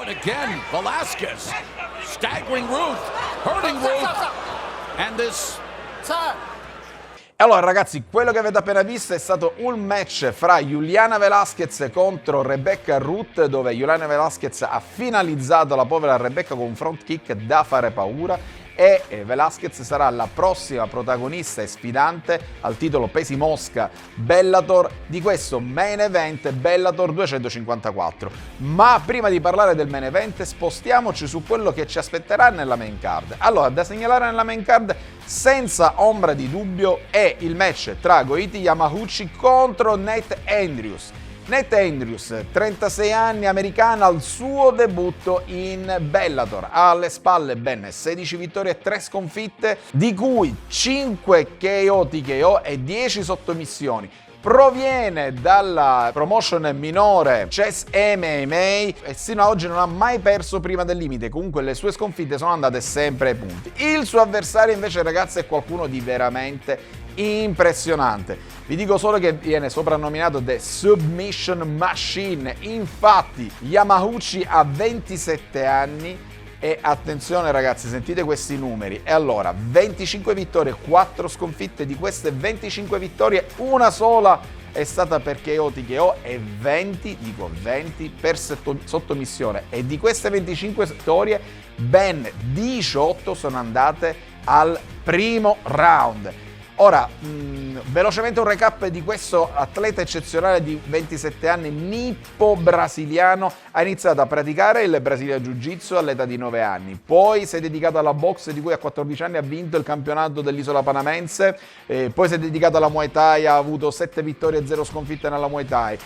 again, Velasquez. Staggering Ruth, hurting Ruth, and this... Allora ragazzi, quello che avete appena visto è stato un match fra Juliana Velasquez contro Rebecca Ruth, dove Juliana Velasquez ha finalizzato la povera Rebecca con un front kick da fare paura, e Velasquez sarà la prossima protagonista e sfidante al titolo pesi mosca Bellator di questo main event Bellator 254. Ma prima di parlare del main event spostiamoci su quello che ci aspetterà nella main card. Allora, da segnalare nella main card senza ombra di dubbio è il match tra Goiti Yamauchi contro Nate Andrews. Nate Andrews, 36 anni, americano, al suo debutto in Bellator. Ha alle spalle ben 16 vittorie e 3 sconfitte, di cui 5 KO TKO e 10 sottomissioni. Proviene dalla promotion minore Chess MMA e sino ad oggi non ha mai perso prima del limite. Comunque le sue sconfitte sono andate sempre ai punti. Il suo avversario invece, ragazzi, è qualcuno di veramente impressionante. Vi dico solo che viene soprannominato The Submission Machine. Infatti Yamauchi ha 27 anni e attenzione ragazzi, sentite questi numeri. E allora 25 vittorie, 4 sconfitte. Di queste 25 vittorie una sola è stata per KO TKO e 20 per sottomissione. E di queste 25 vittorie ben 18 sono andate al primo round. Ora, velocemente un recap di questo atleta eccezionale di 27 anni, nippo-brasiliano. Ha iniziato a praticare il Brasilia Jiu-Jitsu all'età di 9 anni, poi si è dedicato alla boxe, di cui a 14 anni ha vinto il campionato dell'isola panamense, poi si è dedicato alla Muay Thai, ha avuto 7 vittorie e 0 sconfitte nella Muay Thai.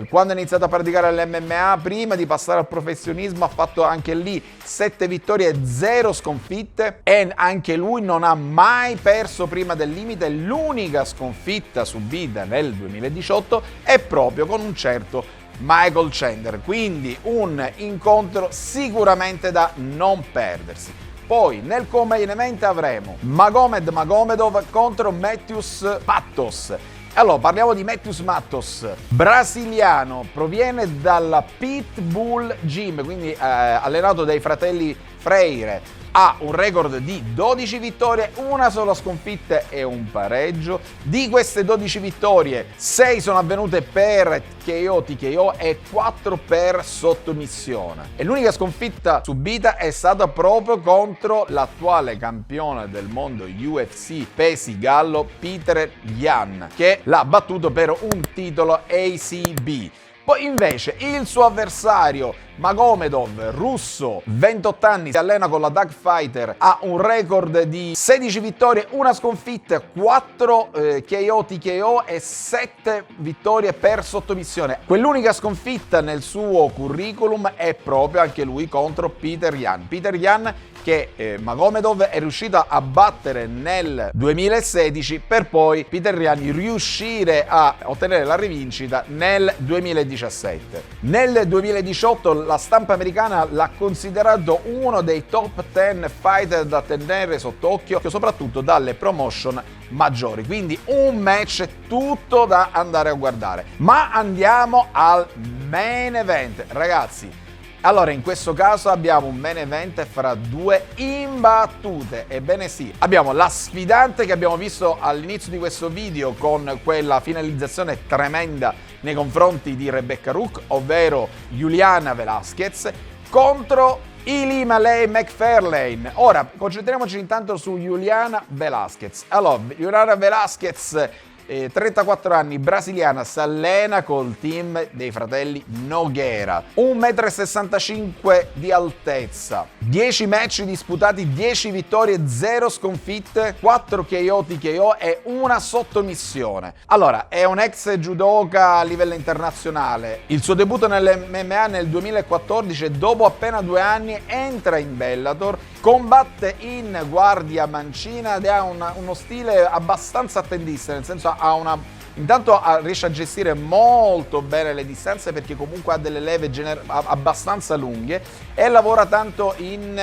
Quando ha iniziato a praticare l'MMA, prima di passare al professionismo, ha fatto anche lì 7 vittorie e 0 sconfitte e anche lui non ha mai perso prima del limite. L'unica sconfitta subita nel 2018 è proprio con un certo Michael Chandler, quindi un incontro sicuramente da non perdersi. Poi nel co-main event avremo Magomed Magomedov contro Matthews Mattos. Allora, parliamo di Matthews Mattos, brasiliano, proviene dalla Pitbull Gym, quindi allenato dai fratelli Freire. Ha un record di 12 vittorie, una sola sconfitta e un pareggio. Di queste 12 vittorie, 6 sono avvenute per KO TKO e 4 per sottomissione. E l'unica sconfitta subita è stata proprio contro l'attuale campione del mondo UFC pesi gallo Peter Yan, che l'ha battuto per un titolo ACB. Poi invece il suo avversario Magomedov, russo, 28 anni, si allena con la Dog Fighter, ha un record di 16 vittorie, una sconfitta, 4 KO TKO e 7 vittorie per sottomissione. Quell'unica sconfitta nel suo curriculum è proprio anche lui contro Peter Yan. Peter Yan che Magomedov è riuscito a battere nel 2016 per poi Peter Yan riuscire a ottenere la rivincita nel 2017. Nel 2018 la stampa americana l'ha considerato uno dei top 10 fighter da tenere sott'occhio, soprattutto dalle promotion maggiori, quindi un match tutto da andare a guardare. Ma andiamo al main event, ragazzi. Allora, in questo caso abbiamo un main event fra due imbattute, ebbene sì, abbiamo la sfidante che abbiamo visto all'inizio di questo video con quella finalizzazione tremenda nei confronti di Rebecca Rook, ovvero Juliana Velasquez, contro Ilima Lei McFarlane. Ora, concentriamoci intanto su Juliana Velasquez. Allora, Juliana Velasquez, 34 anni, brasiliana, si allena col team dei fratelli Nogueira, 1,65 m di altezza, 10 match disputati, 10 vittorie, 0 sconfitte, 4 KO TKO e una sottomissione. Allora, è un ex judoka a livello internazionale. Il suo debutto nell'MMA nel 2014 e dopo appena 2 anni entra in Bellator, combatte in guardia mancina ed ha uno stile abbastanza attendista, nel senso ha una Intanto riesce a gestire molto bene le distanze perché comunque ha delle leve abbastanza lunghe e lavora tanto in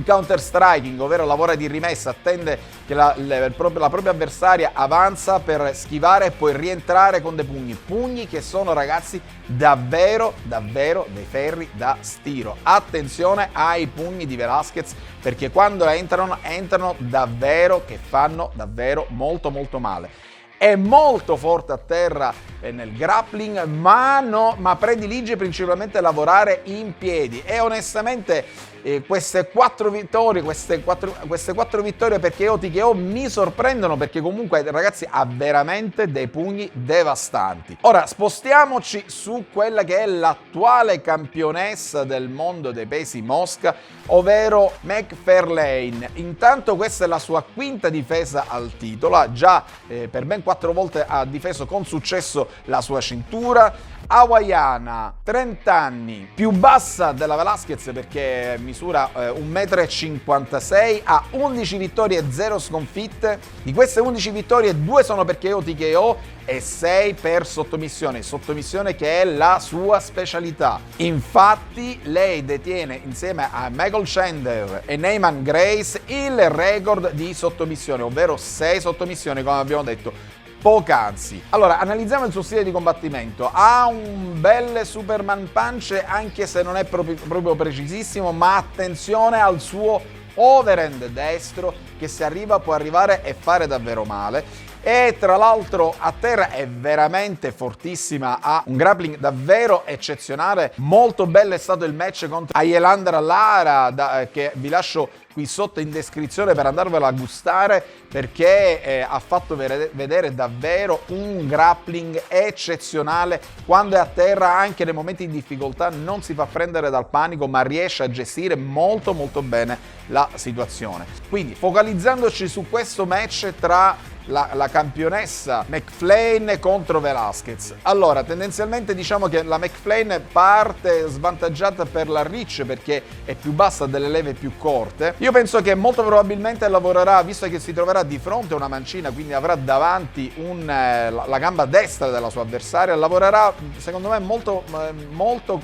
counter striking, ovvero lavora di rimessa, attende che la propria avversaria avanza per schivare e poi rientrare con dei pugni che sono, ragazzi, davvero dei ferri da stiro. Attenzione ai pugni di Velasquez perché quando entrano davvero che fanno davvero molto male. È molto forte a terra nel grappling, ma predilige principalmente lavorare in piedi e onestamente queste 4 vittorie per KO TKO mi sorprendono perché comunque, ragazzi, ha veramente dei pugni devastanti. Ora spostiamoci su quella che è l'attuale campionessa del mondo dei pesi mosca, ovvero Macfarlane. Intanto questa è la sua quinta difesa al titolo, ha già per ben 4 volte ha difeso con successo la sua cintura. Hawaiana, 30 anni, più bassa della Velasquez perché misura 1,56 m, ha 11 vittorie e 0 sconfitte. Di queste 11 vittorie 2 sono per KO TKO e 6 per sottomissione che è la sua specialità. Infatti lei detiene insieme a Michael Chandler e Neyman Grace il record di sottomissione, ovvero 6 sottomissioni come abbiamo detto poc'anzi. Allora, analizziamo il suo stile di combattimento. Ha un bel Superman punch anche se non è proprio precisissimo, ma attenzione al suo overhand destro che se arriva può arrivare e fare davvero male. E tra l'altro a terra è veramente fortissima, ha un grappling davvero eccezionale. Molto bello è stato il match contro Ayelandra Lara, che vi lascio qui sotto in descrizione per andarvelo a gustare, perché ha fatto vedere davvero un grappling eccezionale. Quando è a terra, anche nei momenti di difficoltà, non si fa prendere dal panico, ma riesce a gestire molto bene la situazione. Quindi focalizzandoci su questo match tra la campionessa Macfarlane contro Velasquez. Allora, tendenzialmente diciamo che la Macfarlane parte svantaggiata per la reach perché è più bassa, ha delle leve più corte. Io penso che molto probabilmente lavorerà, visto che si troverà di fronte a una mancina, quindi avrà davanti la gamba destra della sua avversaria, lavorerà secondo me molto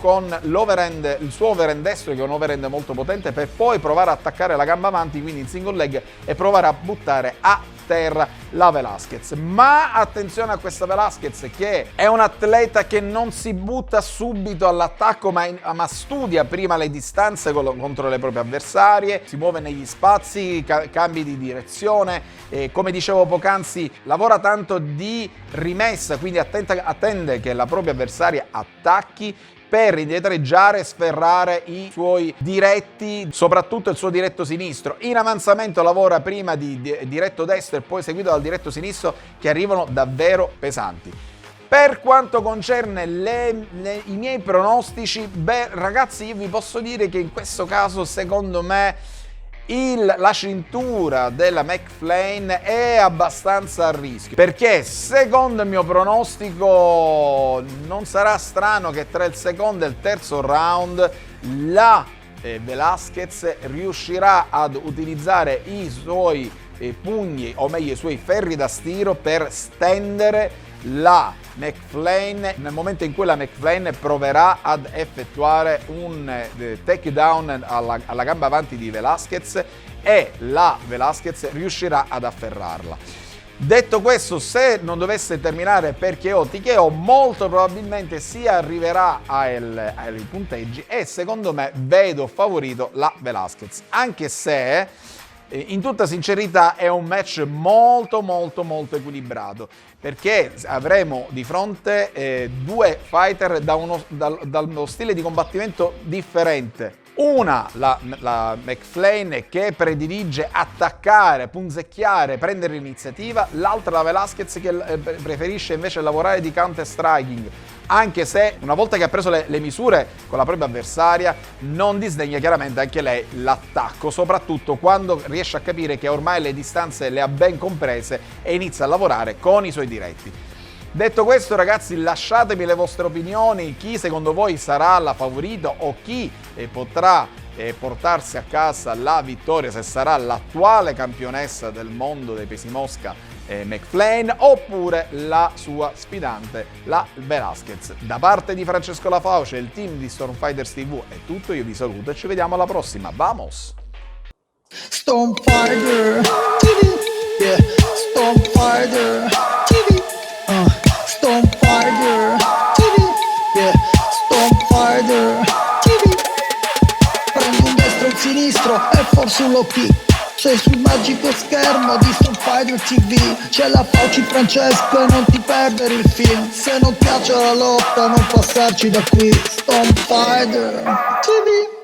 con l'overhand, il suo overhand destro che è un overhand molto potente, per poi provare a attaccare la gamba avanti, quindi in single leg, e provare a buttare a terra la Velasquez. Ma attenzione a questa Velasquez, che è un atleta che non si butta subito all'attacco, ma studia prima le distanze contro le proprie avversarie, si muove negli spazi, cambi di direzione, come dicevo poc'anzi lavora tanto di rimessa, quindi attende che la propria avversaria attacchi per indietreggiare e sferrare i suoi diretti, soprattutto il suo diretto sinistro. In avanzamento lavora prima di diretto destro e poi seguito dal diretto sinistro, che arrivano davvero pesanti. Per quanto concerne i miei pronostici, beh ragazzi, io vi posso dire che in questo caso secondo me la cintura della Macfarlane è abbastanza a rischio, perché secondo il mio pronostico non sarà strano che tra il secondo e il terzo round la Velasquez riuscirà ad utilizzare i suoi pugni, o meglio i suoi ferri da stiro, per stendere la Macfarlane nel momento in cui la Macfarlane proverà ad effettuare un takedown alla gamba avanti di Velasquez, e la Velasquez riuscirà ad afferrarla. Detto questo, se non dovesse terminare per KO TKO, molto probabilmente si arriverà ai punteggi e secondo me vedo favorito la Velasquez, anche se in tutta sincerità è un match molto equilibrato, perché avremo di fronte due fighter dallo stile di combattimento differente. Una, la Macfarlane, che predilige attaccare, punzecchiare, prendere l'iniziativa, l'altra la Velasquez che preferisce invece lavorare di counter striking, anche se una volta che ha preso le misure con la propria avversaria non disdegna chiaramente anche lei l'attacco, soprattutto quando riesce a capire che ormai le distanze le ha ben comprese e inizia a lavorare con i suoi diretti. Detto questo, ragazzi, lasciatemi le vostre opinioni, chi secondo voi sarà la favorita o chi potrà portarsi a casa la vittoria, se sarà l'attuale campionessa del mondo dei pesi mosca McFlane, oppure la sua sfidante, la Velasquez. Da parte di Francesco Lafauce e il team di Stormfighters TV è tutto, io vi saluto e ci vediamo alla prossima. Vamos! Stormfighter TV, yeah. Stormfighter TV, Stormfighter TV, yeah. Stormfighter TV. Prendi un destro e un sinistro e forse un low kick. Sei sul magico schermo di Stormfighter TV. C'è la Fauci Francesco e non ti perdere il film. Se non piace la lotta non passarci da qui. Stormfighter TV.